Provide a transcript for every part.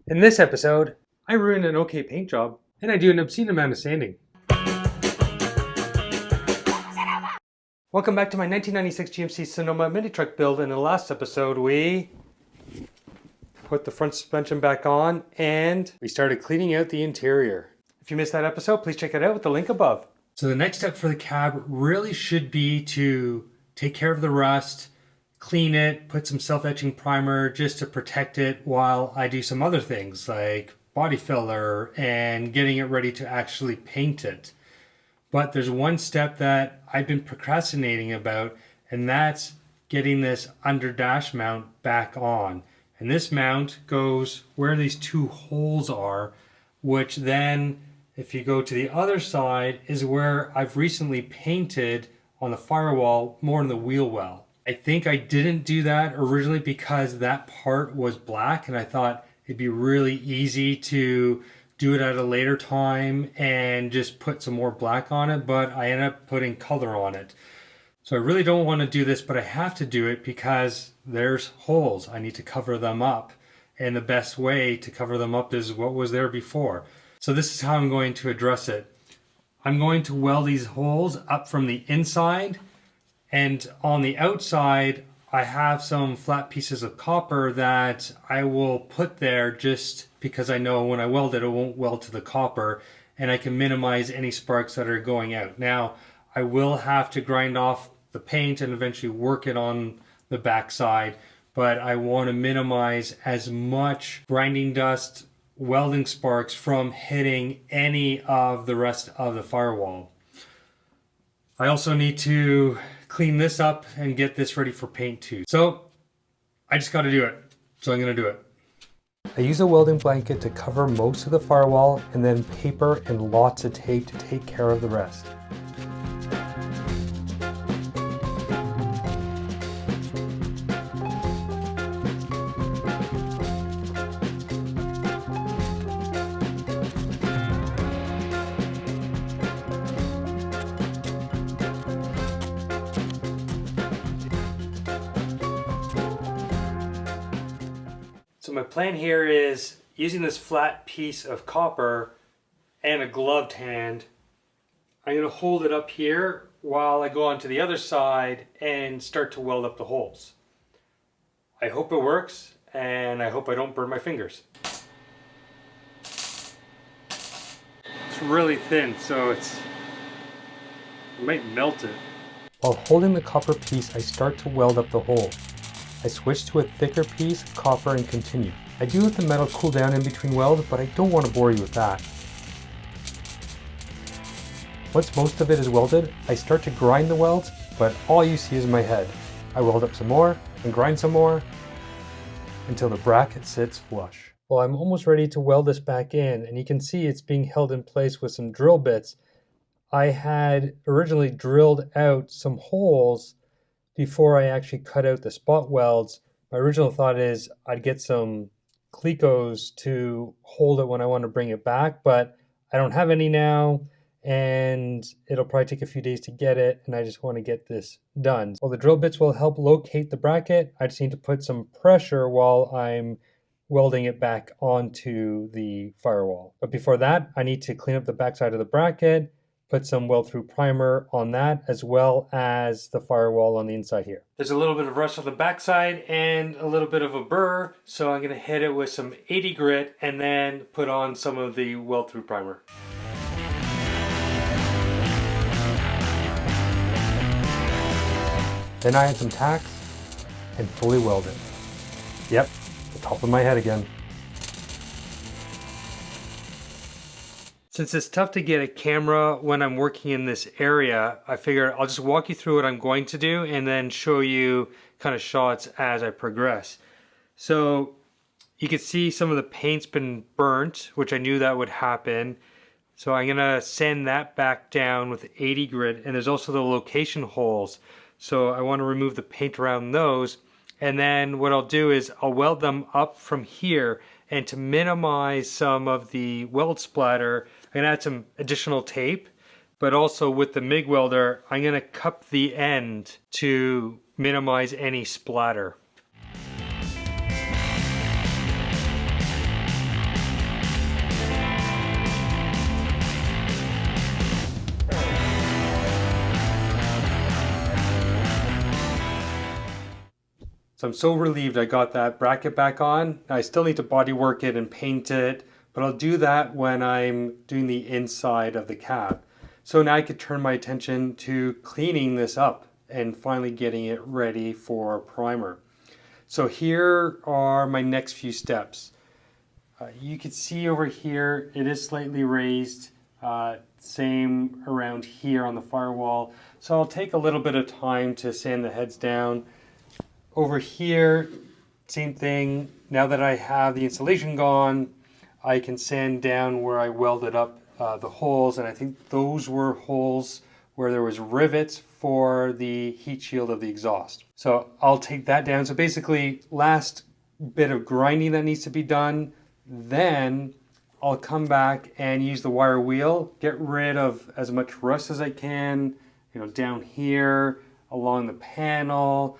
In this episode, I ruin an okay paint job, and I do an obscene amount of sanding. Welcome back to my 1996 GMC Sonoma Minitruck build. In the last episode, we put the front suspension back on, and we started cleaning out the interior. If you missed that episode, please check it out with the link above. So the next step for the cab really should be to take care of the rust, clean it, put some self-etching primer just to protect it while I do some other things like body filler and getting it ready to actually paint it. But there's one step that I've been procrastinating about, and that's getting this under dash mount back on. And this mount goes where these two holes are, which then, if you go to the other side, is where I've recently painted on the firewall, more in the wheel well. I think I didn't do that originally because that part was black, and I thought it'd be really easy to do it at a later time and just put some more black on it, but I ended up putting color on it. So I really don't want to do this, but I have to do it because there's holes. I need to cover them up, and the best way to cover them up is what was there before. So this is how I'm going to address it. I'm going to weld these holes up from the inside, and on the outside I have some flat pieces of copper that I will put there just because I know when I weld it, it won't weld to the copper, and I can minimize any sparks that are going out. Now, I will have to grind off the paint and eventually work it on the back side, but I want to minimize as much grinding dust, welding sparks from hitting any of the rest of the firewall. I also need to clean this up and get this ready for paint too. So I just got to do it. So I'm going to do it. I use a welding blanket to cover most of the firewall, and then paper and lots of tape to take care of the rest. So my plan here is using this flat piece of copper and a gloved hand. I'm going to hold it up here while I go on to the other side and start to weld up the holes. I hope it works, and I hope I don't burn my fingers. It's really thin, so it might melt it. While holding the copper piece, I start to weld up the hole. I switch to a thicker piece of copper and continue. I do let the metal cool down in between welds, but I don't want to bore you with that. Once most of it is welded, I start to grind the welds, but all you see is my head. I weld up some more and grind some more until the bracket sits flush. Well, I'm almost ready to weld this back in, and you can see it's being held in place with some drill bits. I had originally drilled out some holes before I actually cut out the spot welds. My original thought is I'd get some Clecos to hold it when I want to bring it back, but I don't have any now, and it'll probably take a few days to get it, and I just want to get this done. Well, the drill bits will help locate the bracket. I just need to put some pressure while I'm welding it back onto the firewall. But before that, I need to clean up the backside of the bracket, put some weld-through primer on that, as well as the firewall on the inside here. There's a little bit of rust on the backside and a little bit of a burr, so I'm going to hit it with some 80 grit and then put on some of the weld-through primer. Then I add some tacks and fully weld it. Yep, the top of my head again. Since it's tough to get a camera when I'm working in this area, I figure I'll just walk you through what I'm going to do and then show you kind of shots as I progress. So you can see some of the paint's been burnt, which I knew that would happen. So I'm gonna sand that back down with 80 grit, and there's also the location holes. So I want to remove the paint around those, and then what I'll do is I'll weld them up from here, and to minimize some of the weld splatter, I'm gonna add some additional tape, but also with the MIG welder, I'm gonna cup the end to minimize any splatter. So I'm so relieved I got that bracket back on. I still need to bodywork it and paint it, but I'll do that when I'm doing the inside of the cab. So now I could turn my attention to cleaning this up and finally getting it ready for primer. So here are my next few steps. You can see over here, it is slightly raised, same around here on the firewall. So I'll take a little bit of time to sand the heads down. Over here, same thing. Now that I have the insulation gone, I can sand down where I welded up the holes, and I think those were holes where there was rivets for the heat shield of the exhaust. So I'll take that down. So basically, last bit of grinding that needs to be done. Then I'll come back and use the wire wheel, get rid of as much rust as I can, down here, along the panel,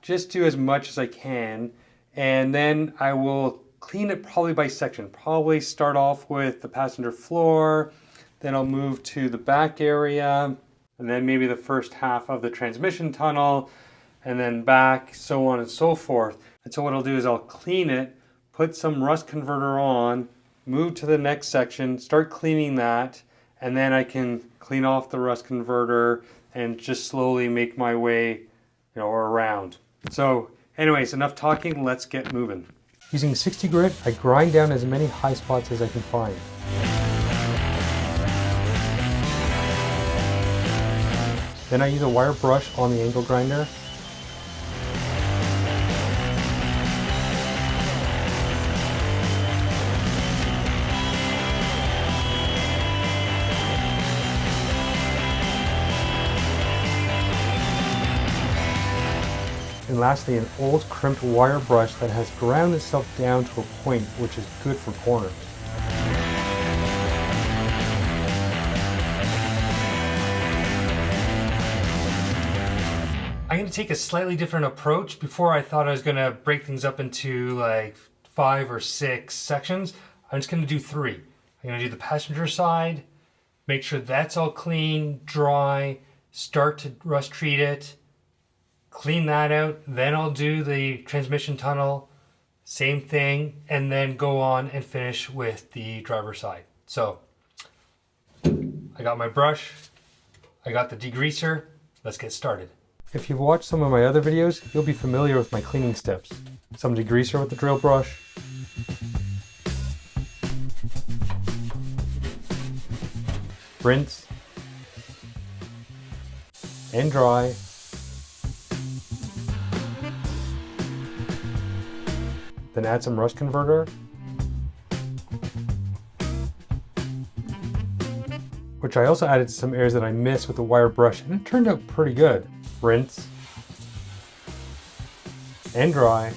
just do as much as I can. And then I will clean it probably by section. Probably start off with the passenger floor, then I'll move to the back area, and then maybe the first half of the transmission tunnel, and then back, so on and so forth. And so what I'll do is I'll clean it, put some rust converter on, move to the next section, start cleaning that, and then I can clean off the rust converter and just slowly make my way around. So anyways, enough talking, let's get moving. Using 60 grit, I grind down as many high spots as I can find. Then I use a wire brush on the angle grinder. And lastly, an old crimped wire brush that has ground itself down to a point which is good for corners. I'm going to take a slightly different approach. Before I thought I was going to break things up into like 5 or 6 sections. I'm just going to do 3. I'm going to do the passenger side, make sure that's all clean, dry, start to rust treat it, clean that out, then I'll do the transmission tunnel, same thing, and then go on and finish with the driver's side. So I got my brush, I got the degreaser, let's get started. If you've watched some of my other videos, you'll be familiar with my cleaning steps. Some degreaser with the drill brush, rinse, and dry, then add some rust converter, which I also added to some areas that I missed with the wire brush, and it turned out pretty good. Rinse and dry,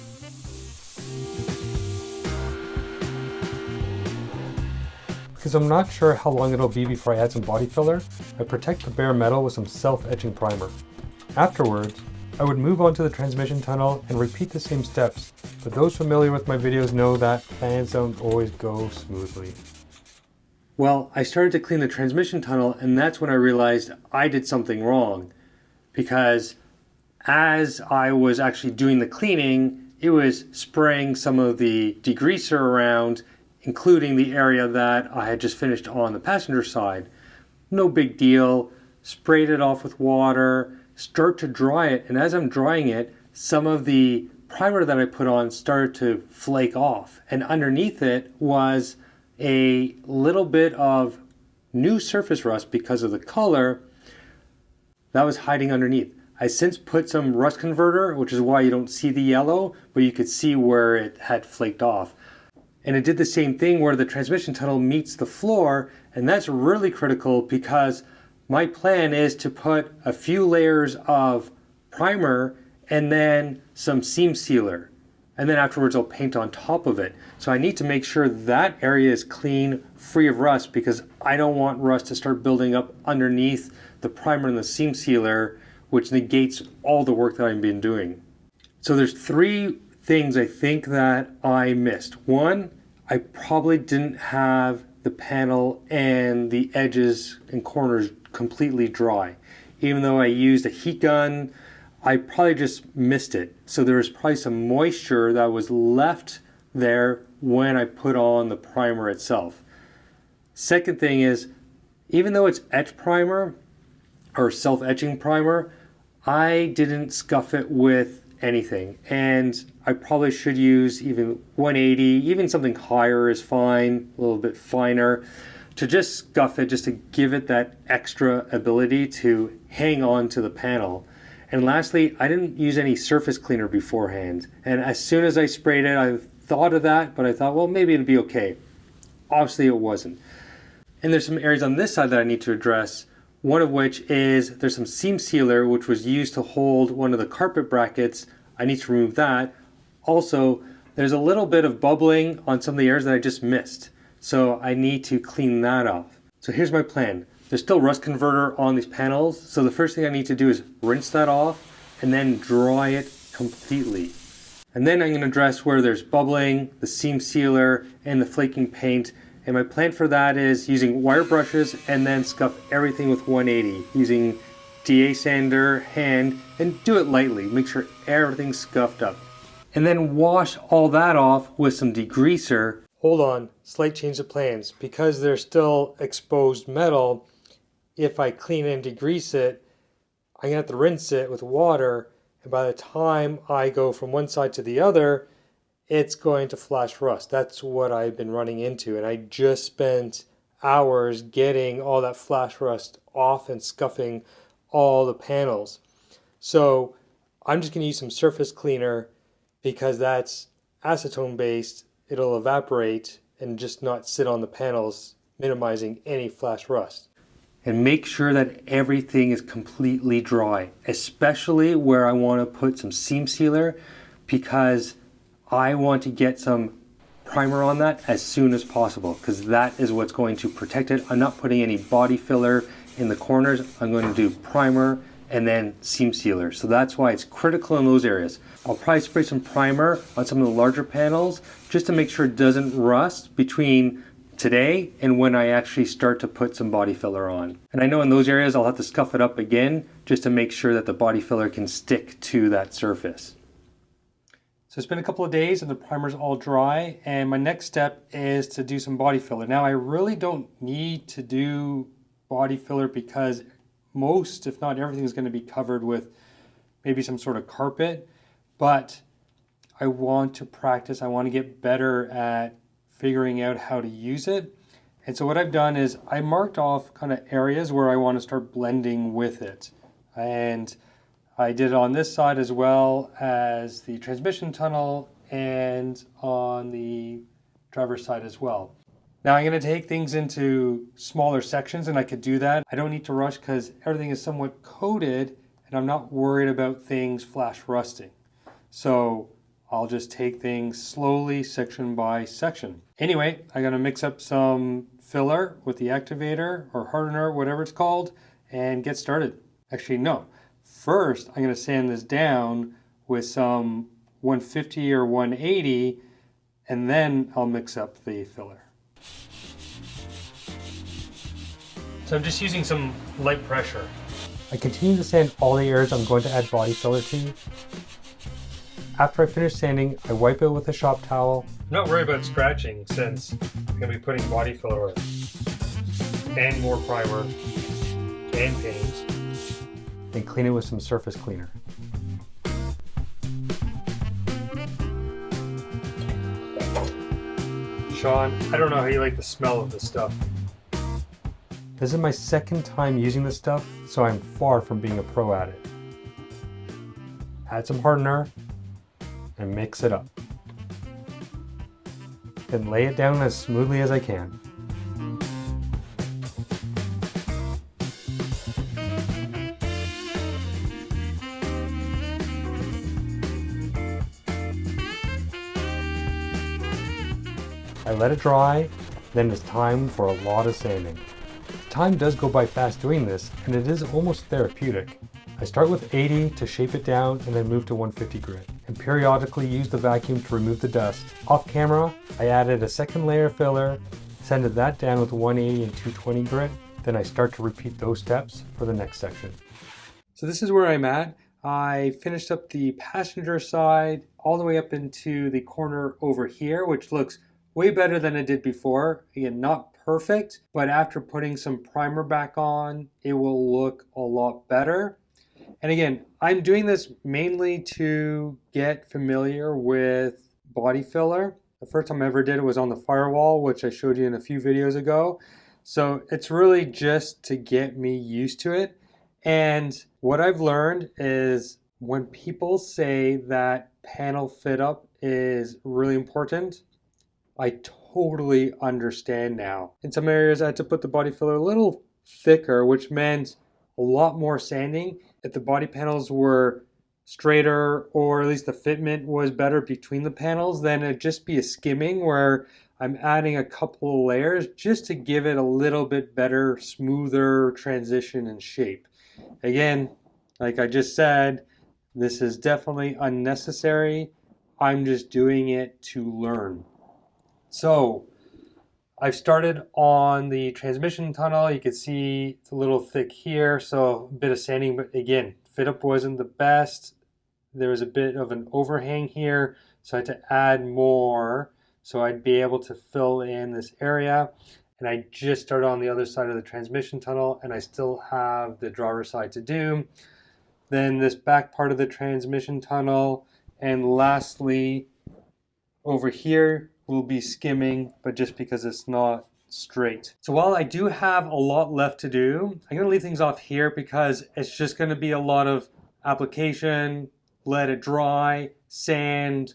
because I'm not sure how long it'll be before I add some body filler. I protect the bare metal with some self-etching primer. Afterwards, I would move on to the transmission tunnel and repeat the same steps, but those familiar with my videos know that plans don't always go smoothly. Well, I started to clean the transmission tunnel, and that's when I realized I did something wrong. Because as I was actually doing the cleaning, it was spraying some of the degreaser around, including the area that I had just finished on the passenger side. No big deal, sprayed it off with water, start to dry it, and as I'm drying it, some of the primer that I put on started to flake off, and underneath it was a little bit of new surface rust because of the color that was hiding underneath. I since put some rust converter, which is why you don't see the yellow, but you could see where it had flaked off. And it did the same thing where the transmission tunnel meets the floor, and that's really critical because my plan is to put a few layers of primer and then some seam sealer. And then afterwards I'll paint on top of it. So I need to make sure that area is clean, free of rust, because I don't want rust to start building up underneath the primer and the seam sealer, which negates all the work that I've been doing. So there's 3 things I think that I missed. 1, I probably didn't have the panel and the edges and corners completely dry. Even though I used a heat gun, I probably just missed it. So there was probably some moisture that was left there when I put on the primer itself. Second thing is, even though it's etch primer or self-etching primer, I didn't scuff it with anything. And I probably should use even 180, even something higher is fine, a little bit finer, to just scuff it, just to give it that extra ability to hang on to the panel. And lastly, I didn't use any surface cleaner beforehand. And as soon as I sprayed it, I thought of that, but I thought, well, maybe it'd be okay. Obviously it wasn't. And there's some areas on this side that I need to address. One of which is there's some seam sealer which was used to hold one of the carpet brackets. I need to remove that. Also, there's a little bit of bubbling on some of the areas that I just missed. So I need to clean that off. So here's my plan. There's still rust converter on these panels. So the first thing I need to do is rinse that off and then dry it completely. And then I'm going to address where there's bubbling, the seam sealer, and the flaking paint. And my plan for that is using wire brushes and then scuff everything with 180 using DA sander, hand, and do it lightly. Make sure everything's scuffed up. And then wash all that off with some degreaser. Hold on, slight change of plans. Because there's still exposed metal, if I clean and degrease it, I'm gonna have to rinse it with water. And by the time I go from one side to the other, it's going to flash rust. That's what I've been running into. And I just spent hours getting all that flash rust off and scuffing all the panels. So I'm just gonna use some surface cleaner because that's acetone based. It'll evaporate and just not sit on the panels, minimizing any flash rust. And make sure that everything is completely dry, especially where I want to put some seam sealer, because I want to get some primer on that as soon as possible, because that is what's going to protect it. I'm not putting any body filler in the corners. I'm going to do primer and then seam sealer. So that's why it's critical in those areas. I'll probably spray some primer on some of the larger panels just to make sure it doesn't rust between today and when I actually start to put some body filler on. And I know in those areas I'll have to scuff it up again just to make sure that the body filler can stick to that surface. So it's been a couple of days and the primer's all dry, and my next step is to do some body filler. Now I really don't need to do body filler because most, if not everything, is going to be covered with maybe some sort of carpet, but I want to practice. I want to get better at figuring out how to use it. And so what I've done is I marked off kind of areas where I want to start blending with it. And I did it on this side as well as the transmission tunnel and on the driver's side as well. Now I'm going to take things into smaller sections, and I could do that. I don't need to rush because everything is somewhat coated and I'm not worried about things flash rusting. So I'll just take things slowly, section by section. Anyway, I'm going to mix up some filler with the activator or hardener, whatever it's called, and get started. Actually, no. First, I'm going to sand this down with some 150 or 180, and then I'll mix up the filler. So I'm just using some light pressure. I continue to sand all the areas I'm going to add body filler to. After I finish sanding, I wipe it with a shop towel. I'm not worried about scratching since I'm going to be putting body filler and more primer and paint. And clean it with some surface cleaner. Sean, I don't know how you like the smell of this stuff. This is my second time using this stuff, so I'm far from being a pro at it. Add some hardener and mix it up. Then lay it down as smoothly as I can. I let it dry, then it's time for a lot of sanding. Time does go by fast doing this, and it is almost therapeutic. I start with 80 to shape it down and then move to 150 grit, and periodically use the vacuum to remove the dust. Off camera, I added a second layer of filler, sanded that down with 180 and 220 grit, then I start to repeat those steps for the next section. So this is where I'm at. I finished up the passenger side all the way up into the corner over here, which looks way better than it did before. Again, not perfect, but after putting some primer back on, it will look a lot better. And again, I'm doing this mainly to get familiar with body filler. The first time I ever did it was on the firewall, which I showed you in a few videos ago. So it's really just to get me used to it. And what I've learned is when people say that panel fit up is really important, I totally understand now. In some areas I had to put the body filler a little thicker, which meant a lot more sanding. If the body panels were straighter, or at least the fitment was better between the panels, then it'd just be a skimming where I'm adding a couple of layers just to give it a little bit better, smoother transition and shape. Again, like I just said, this is definitely unnecessary. I'm just doing it to learn. So I've started on the transmission tunnel. You can see it's a little thick here, so a bit of sanding, but again, fit up wasn't the best. There was a bit of an overhang here, so I had to add more so I'd be able to fill in this area. And I just started on the other side of the transmission tunnel, and I still have the driver's side to do. Then this back part of the transmission tunnel, and lastly, over here will be skimming, but just because it's not straight. So while I do have a lot left to do, I'm gonna leave things off here because it's just gonna be a lot of application, let it dry, sand,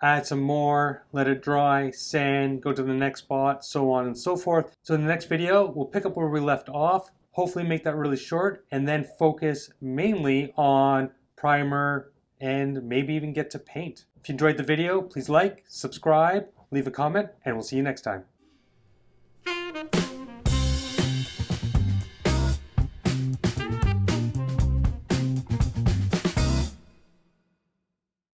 add some more, let it dry, sand, go to the next spot, so on and so forth. So in the next video, we'll pick up where we left off, hopefully make that really short, and then focus mainly on primer and maybe even get to paint. If you enjoyed the video, please like, subscribe, leave a comment, and we'll see you next time.